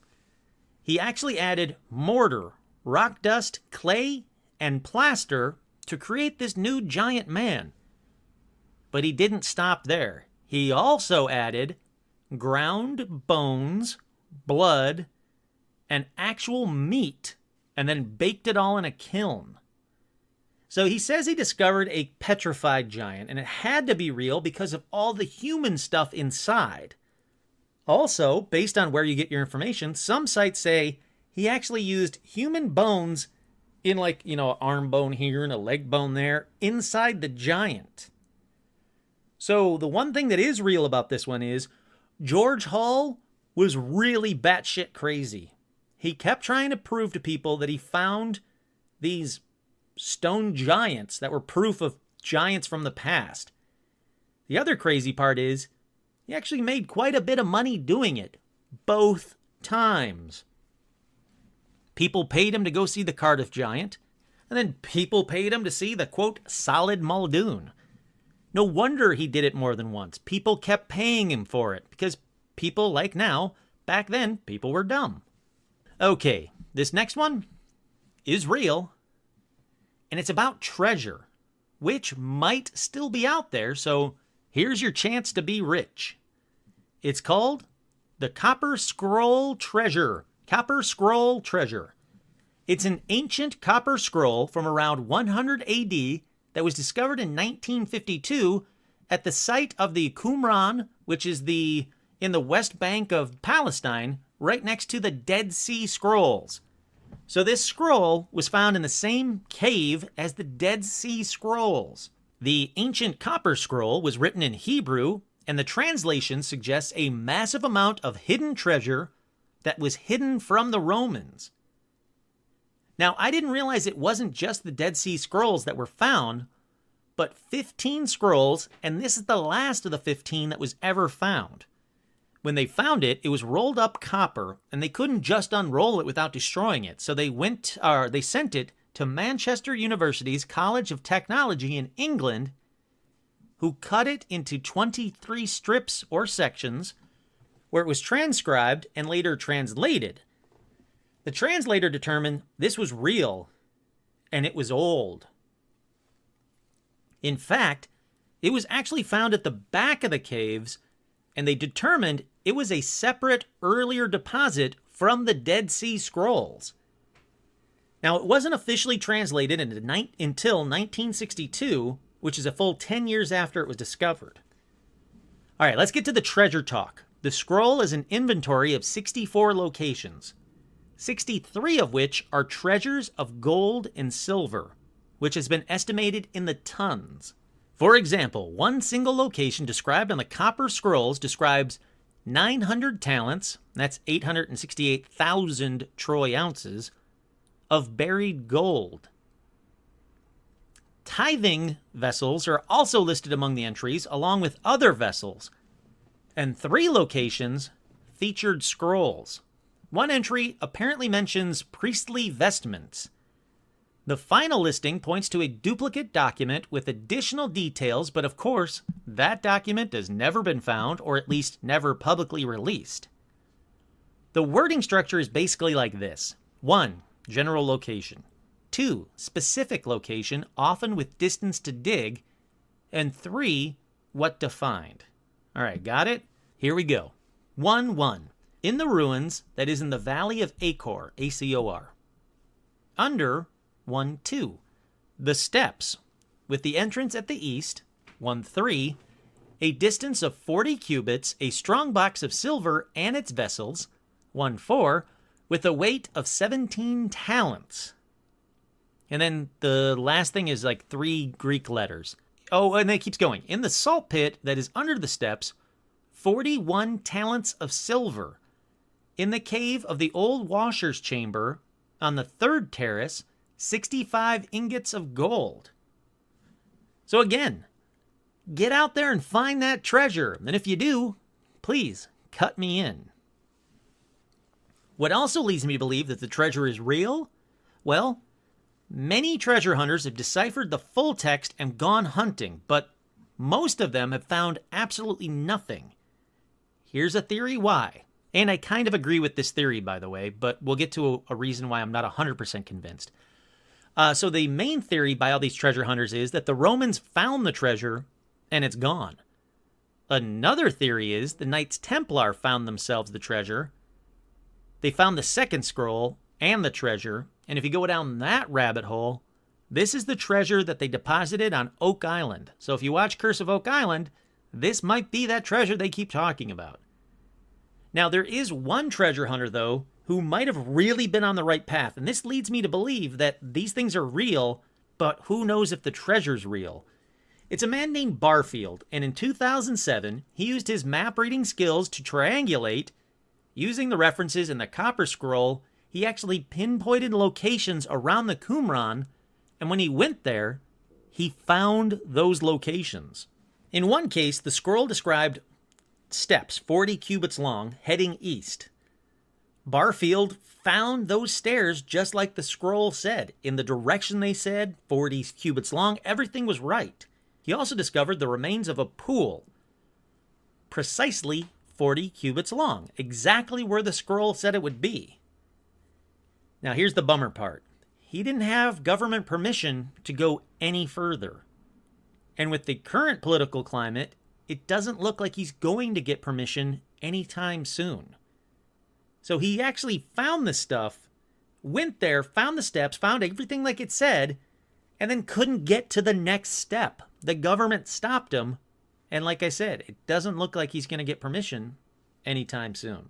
He actually added mortar, rock dust, clay, and plaster to create this new giant man. But he didn't stop there. He also added ground bones, blood, and actual meat, and then baked it all in a kiln. So he says he discovered a petrified giant, and it had to be real because of all the human stuff inside. Also, based on where you get your information, some sites say he actually used human bones in like, an arm bone here and a leg bone there, inside the giant. So the one thing that is real about this one is George Hull was really batshit crazy. He kept trying to prove to people that he found these stone giants that were proof of giants from the past. The other crazy part is he actually made quite a bit of money doing it, both times. People paid him to go see the Cardiff Giant, and then people paid him to see the, quote, solid Muldoon. No wonder he did it more than once. People kept paying him for it, because people, like now, back then, people were dumb. Okay, this next one is real. And it's about treasure, which might still be out there, so here's your chance to be rich. It's called the Copper Scroll Treasure. Copper Scroll Treasure. It's an ancient copper scroll from around 100 AD that was discovered in 1952 at the site of the Qumran, which is in the West Bank of Palestine, right next to the Dead Sea Scrolls. So this scroll was found in the same cave as the Dead Sea Scrolls. The ancient copper scroll was written in Hebrew, and the translation suggests a massive amount of hidden treasure that was hidden from the Romans. Now, I didn't realize it wasn't just the Dead Sea Scrolls that were found, but 15 scrolls, and this is the last of the 15 that was ever found. When they found it, it was rolled up copper, and they couldn't just unroll it without destroying it. So they sent it to Manchester University's College of Technology in England, who cut it into 23 strips or sections, where it was transcribed and later translated. The translator determined this was real, and it was old. In fact, it was actually found at the back of the caves, and they determined it was a separate, earlier deposit from the Dead Sea Scrolls. Now, it wasn't officially translated until 1962, which is a full 10 years after it was discovered. All right, let's get to the treasure talk. The scroll is an inventory of 64 locations. 63 of which are treasures of gold and silver, which has been estimated in the tons. For example, one single location described on the Copper Scrolls describes 900 talents, that's 868,000 troy ounces, of buried gold. Tithing vessels are also listed among the entries, along with other vessels. And 3 locations featured scrolls. One entry apparently mentions priestly vestments. The final listing points to a duplicate document with additional details, but of course, that document has never been found, or at least never publicly released. The wording structure is basically like this. 1. General location. 2. Specific location, often with distance to dig. And 3. What to find. All right, got it? Here we go. 1-1. In the ruins that is in the Valley of Acor, A-C-O-R. Under 1-2. The steps, with the entrance at the east. 1-3. A distance of 40 cubits, a strong box of silver and its vessels. 1-4. With a weight of 17 talents. And then the last thing is like 3 Greek letters. Oh, and it keeps going. In the salt pit that is under the steps, 41 talents of silver. In the cave of the old washer's chamber, on the 3rd terrace, 65 ingots of gold. So again, get out there and find that treasure. And if you do, please cut me in. What also leads me to believe that the treasure is real? Well, many treasure hunters have deciphered the full text and gone hunting, but most of them have found absolutely nothing. Here's a theory why. And I kind of agree with this theory, by the way, but we'll get to a reason why I'm not 100% convinced. So the main theory by all these treasure hunters is that the Romans found the treasure and it's gone. Another theory is the Knights Templar found themselves the treasure. They found the 2nd scroll and the treasure, and if you go down that rabbit hole, this is the treasure that they deposited on Oak Island. So if you watch Curse of Oak Island, this might be that treasure they keep talking about. Now, there is one treasure hunter, though, who might have really been on the right path, and this leads me to believe that these things are real, but who knows if the treasure's real. It's a man named Barfield, and in 2007, he used his map-reading skills to triangulate. Using the references in the Copper Scroll, he actually pinpointed locations around the Qumran, and when he went there, he found those locations. In one case, the scroll described steps 40 cubits long heading east. Barfield found those stairs just like the scroll said. In the direction they said, 40 cubits long, everything was right. He also discovered the remains of a pool, precisely 40 cubits long, exactly where the scroll said it would be. Now here's the bummer part. He didn't have government permission to go any further. And with the current political climate, it doesn't look like he's going to get permission anytime soon. So he actually found this stuff, went there, found the steps, found everything like it said, and then couldn't get to the next step. The government stopped him, and like I said, it doesn't look like he's going to get permission anytime soon.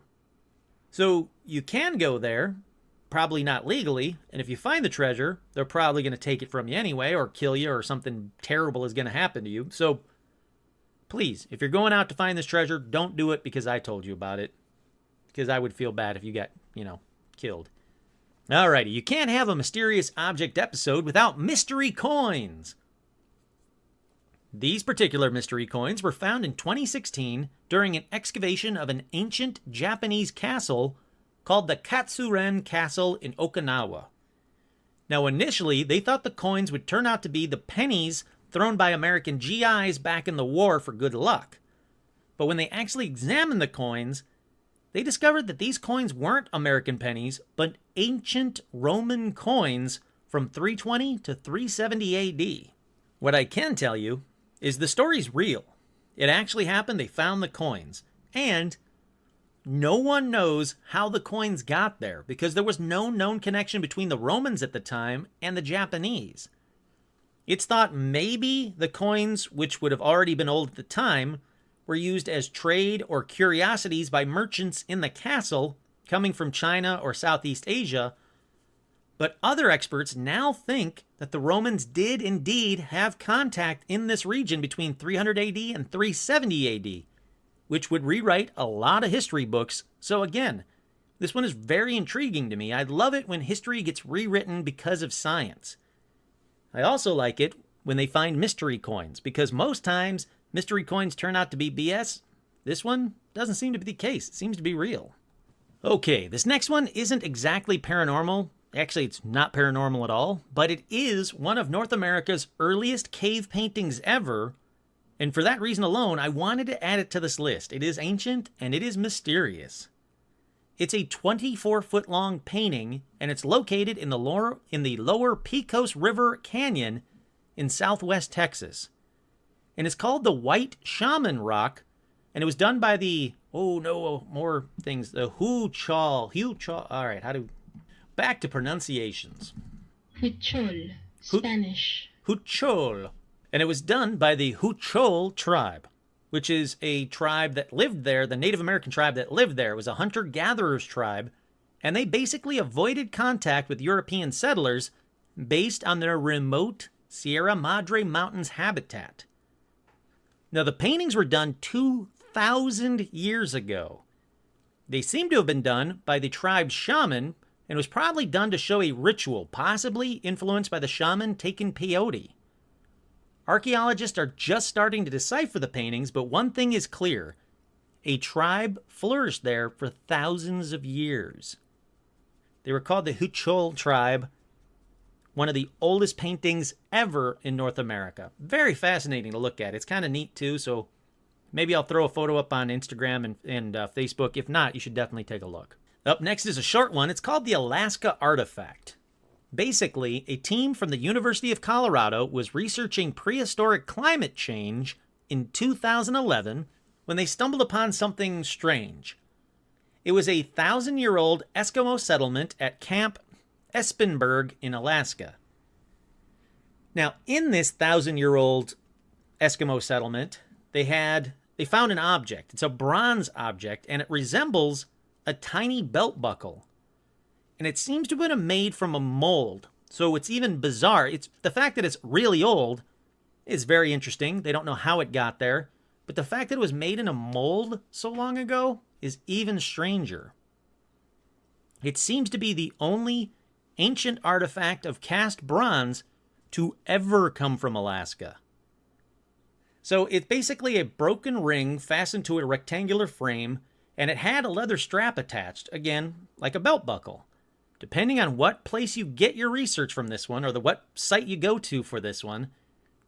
So you can go there, probably not legally, and if you find the treasure, they're probably going to take it from you anyway, or kill you, or something terrible is going to happen to you. So please, if you're going out to find this treasure, don't do it because I told you about it. Because I would feel bad if you got, killed. Alrighty, you can't have a mysterious object episode without mystery coins. These particular mystery coins were found in 2016 during an excavation of an ancient Japanese castle called the Katsuren Castle in Okinawa. Now, initially, they thought the coins would turn out to be the pennies thrown by American GIs back in the war for good luck. But when they actually examined the coins, they discovered that these coins weren't American pennies, but ancient Roman coins from 320 to 370 AD. What I can tell you is the story's real. It actually happened. They found the coins. And no one knows how the coins got there because there was no known connection between the Romans at the time and the Japanese. It's thought maybe the coins, which would have already been old at the time, were used as trade or curiosities by merchants in the castle coming from China or Southeast Asia, but other experts now think that the Romans did indeed have contact in this region between 300 AD and 370 AD, which would rewrite a lot of history books. So again, this one is very intriguing to me. I love it when history gets rewritten because of science. I also like it when they find mystery coins, because most times mystery coins turn out to be BS. This one doesn't seem to be the case. It seems to be real. Okay, this next one isn't exactly paranormal. Actually, it's not paranormal at all, but it is one of North America's earliest cave paintings ever, and for that reason alone, I wanted to add it to this list. It is ancient, and it is mysterious. It's a 24-foot-long painting, and it's located in the lower Pecos River Canyon in southwest Texas. And it's called the White Shaman Rock, and it was done by the, the Huchol. All right, back to pronunciations. Huchol, Spanish. Huchol. And it was done by the Huchol tribe, which is a tribe that lived there, the Native American tribe that lived there. It was a hunter-gatherers tribe, and they basically avoided contact with European settlers based on their remote Sierra Madre Mountains habitat. Now, the paintings were done 2,000 years ago. They seem to have been done by the tribe's shaman, and was probably done to show a ritual, possibly influenced by the shaman taking peyote. Archaeologists are just starting to decipher the paintings, but one thing is clear. A tribe flourished there for thousands of years. They were called the Huchol tribe, one of the oldest paintings ever in North America. Very fascinating to look at. It's kind of neat too, so maybe I'll throw a photo up on Instagram and Facebook. If not, you should definitely take a look. Up next is a short one. It's called the Alaska Artifact. Basically, a team from the University of Colorado was researching prehistoric climate change in 2011 when they stumbled upon something strange. It was a 1,000-year-old Eskimo settlement at Camp Espenberg in Alaska. Now, in this 1,000-year-old Eskimo settlement, they found an object. It's a bronze object, and it resembles a tiny belt buckle. And it seems to have been made from a mold. So it's even bizarre. It's the fact that it's really old is very interesting. They don't know how it got there. But the fact that it was made in a mold so long ago is even stranger. It seems to be the only ancient artifact of cast bronze to ever come from Alaska. So it's basically a broken ring fastened to a rectangular frame, and it had a leather strap attached, again, like a belt buckle. Depending on what place you get your research from this one, or what site you go to for this one,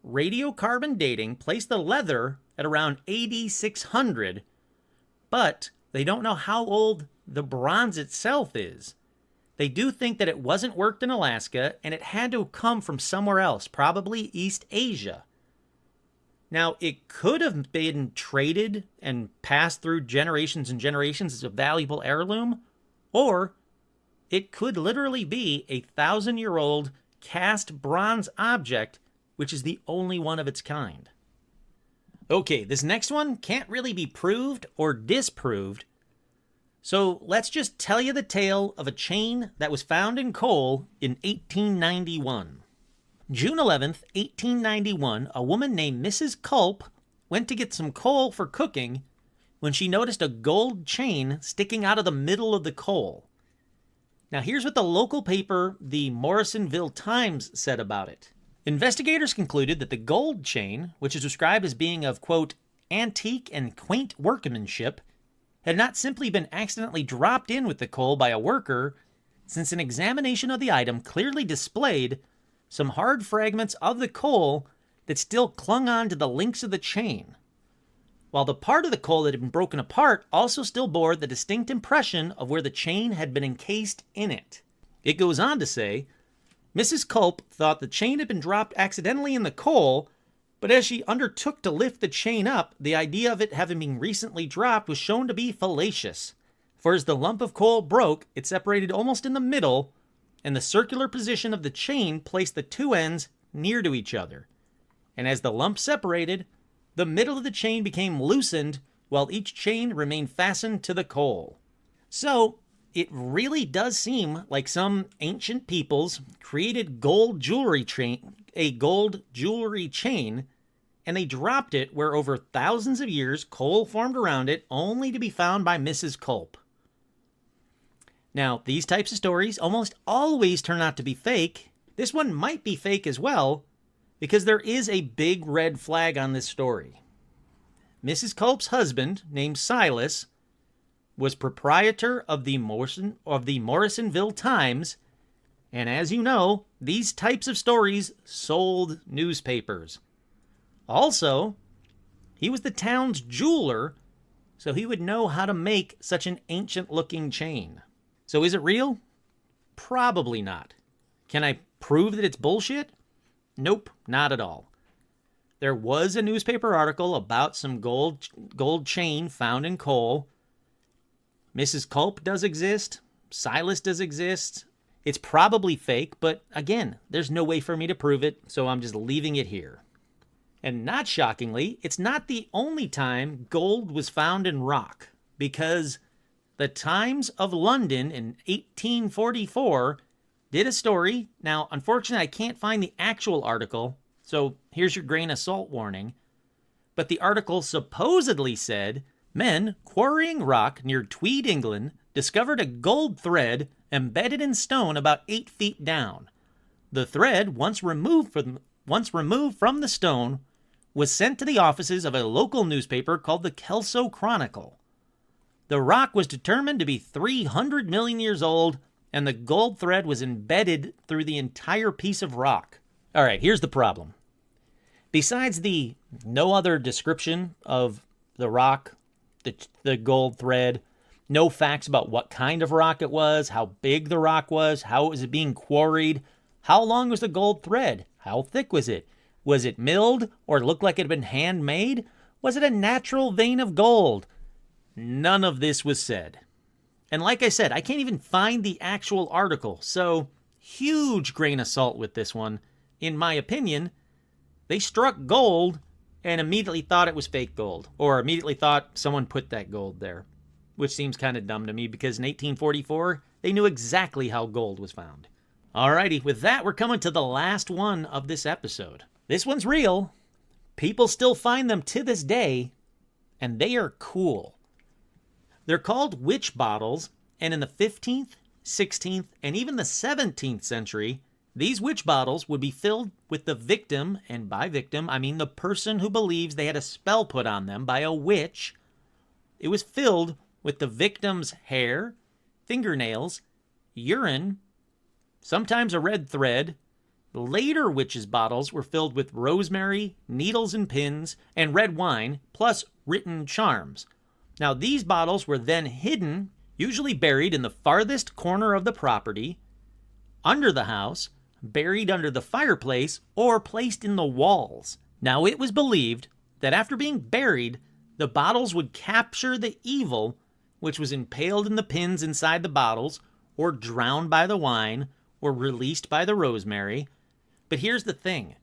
radiocarbon dating placed the leather at around AD 600, but they don't know how old the bronze itself is. They do think that it wasn't worked in Alaska, and it had to come from somewhere else, probably East Asia. Now, it could have been traded and passed through generations and generations as a valuable heirloom, or it could literally be a 1,000-year-old cast bronze object, which is the only one of its kind. Okay, this next one can't really be proved or disproved, so let's just tell you the tale of a chain that was found in coal in 1891. June 11th, 1891, a woman named Mrs. Culp went to get some coal for cooking when she noticed a gold chain sticking out of the middle of the coal. Now here's what the local paper, the Morrisonville Times, said about it. Investigators concluded that the gold chain, which is described as being of, quote, antique and quaint workmanship, had not simply been accidentally dropped in with the coal by a worker, since an examination of the item clearly displayed some hard fragments of the coal that still clung on to the links of the chain, while the part of the coal that had been broken apart also still bore the distinct impression of where the chain had been encased in it. It goes on to say, Mrs. Culp thought the chain had been dropped accidentally in the coal, but as she undertook to lift the chain up, the idea of it having been recently dropped was shown to be fallacious, for as the lump of coal broke, it separated almost in the middle, and the circular position of the chain placed the two ends near to each other. And as the lump separated, the middle of the chain became loosened while each chain remained fastened to the coal. So, it really does seem like some ancient peoples created a gold jewelry chain, and they dropped it where over thousands of years coal formed around it, only to be found by Mrs. Culp. Now, these types of stories almost always turn out to be fake. This one might be fake as well, because there is a big red flag on this story. Mrs. Culp's husband, named Silas, was proprietor of the Morrisonville Times, and as you know, these types of stories sold newspapers. Also, he was the town's jeweler, so he would know how to make such an ancient-looking chain. So is it real? Probably not. Can I prove that it's bullshit? Nope, not at all. There was a newspaper article about some gold chain found in coal. Mrs. Culp does exist. Silas does exist. It's probably fake, but again, there's no way for me to prove it, so I'm just leaving it here. And not shockingly, it's not the only time gold was found in rock, because the Times of London in 1844 did a story. Now, unfortunately, I can't find the actual article, so here's your grain of salt warning. But the article supposedly said, men quarrying rock near Tweed, England, discovered a gold thread embedded in stone about 8 feet down. The thread, once removed from the stone, was sent to the offices of a local newspaper called the Kelso Chronicle. The rock was determined to be 300 million years old, and the gold thread was embedded through the entire piece of rock. All right, here's the problem. Besides the no other description of the rock, the gold thread, no facts about what kind of rock it was, how big the rock was, how it was being quarried, how long was the gold thread, how thick was it? Was it milled or looked like it had been handmade? Was it a natural vein of gold? None of this was said. And like I said, I can't even find the actual article, so huge grain of salt with this one. In my opinion, they struck gold and immediately thought it was fake gold, or immediately thought someone put that gold there, which seems kind of dumb to me because in 1844, they knew exactly how gold was found. Alrighty, with that, we're coming to the last one of this episode. This one's real. People still find them to this day, and they are cool. They're called witch bottles, and in the 15th, 16th, and even the 17th century, these witch bottles would be filled with the victim, and by victim, I mean the person who believes they had a spell put on them by a witch. It was filled with the victim's hair, fingernails, urine, sometimes a red thread. Later witches' bottles were filled with rosemary, needles and pins, and red wine, plus written charms. Now, these bottles were then hidden, usually buried in the farthest corner of the property, under the house, buried under the fireplace, or placed in the walls. Now, it was believed that after being buried, the bottles would capture the evil, which was impaled in the pins inside the bottles, or drowned by the wine, or released by the rosemary. But here's the thing.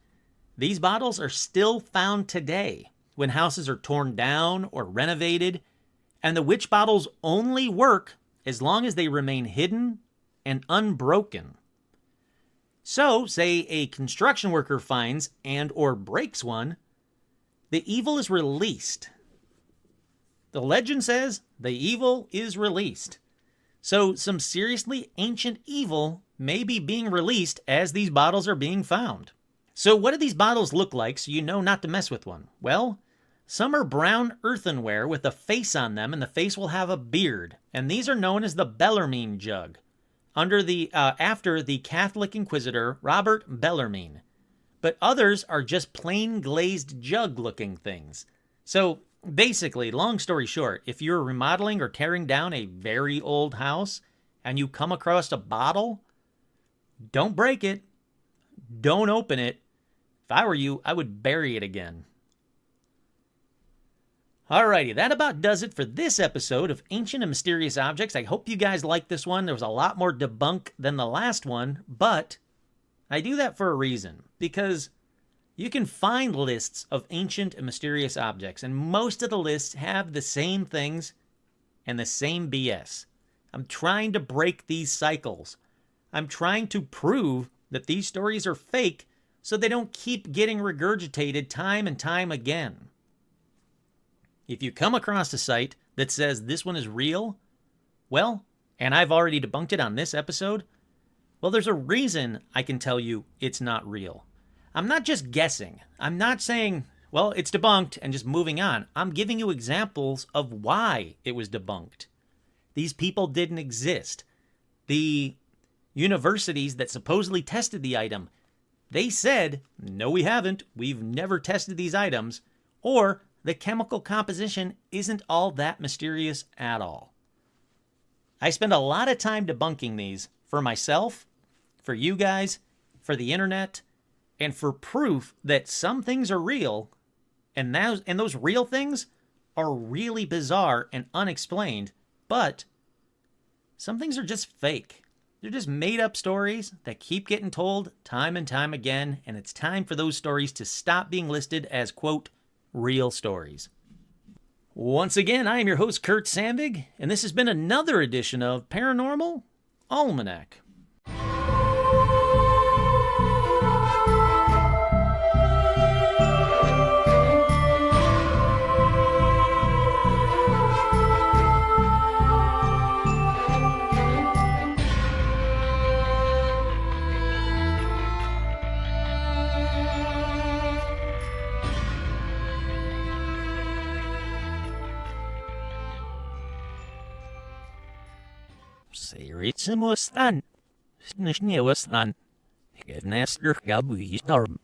These bottles are still found today when houses are torn down or renovated, and the witch bottles only work as long as they remain hidden and unbroken. So, say a construction worker finds and or breaks one, the evil is released. The legend says the evil is released. So, some seriously ancient evil may be being released as these bottles are being found. So what do these bottles look like so you know not to mess with one? Well, some are brown earthenware with a face on them, and the face will have a beard. And these are known as the Bellarmine jug, after the Catholic Inquisitor Robert Bellarmine. But others are just plain glazed jug-looking things. So basically, long story short, if you're remodeling or tearing down a very old house and you come across a bottle, don't break it. Don't open it. If I were you, I would bury it again. Alrighty, that about does it for this episode of Ancient and Mysterious Objects. I hope you guys liked this one. There was a lot more debunk than the last one, but I do that for a reason, because you can find lists of ancient and mysterious objects, and most of the lists have the same things and the same BS. I'm trying to break these cycles. I'm trying to prove that these stories are fake so they don't keep getting regurgitated time and time again. If you come across a site that says this one is real, well, and I've already debunked it on this episode, well, there's a reason I can tell you it's not real. I'm not just guessing. I'm not saying, well, it's debunked and just moving on. I'm giving you examples of why it was debunked. These people didn't exist. The universities that supposedly tested the item, they said, no, we haven't. We've never tested these items. Or the chemical composition isn't all that mysterious at all. I spend a lot of time debunking these for myself, for you guys, for the internet, and for proof that some things are real, and those real things are really bizarre and unexplained, but some things are just fake. They're just made-up stories that keep getting told time and time again, and it's time for those stories to stop being listed as, quote, real stories. Once again, I am your host, Kurt Sandvig, and this has been another edition of Paranormal Almanac. Seritsimo stan. Snishnewa stan. Gevnaster gabu storm.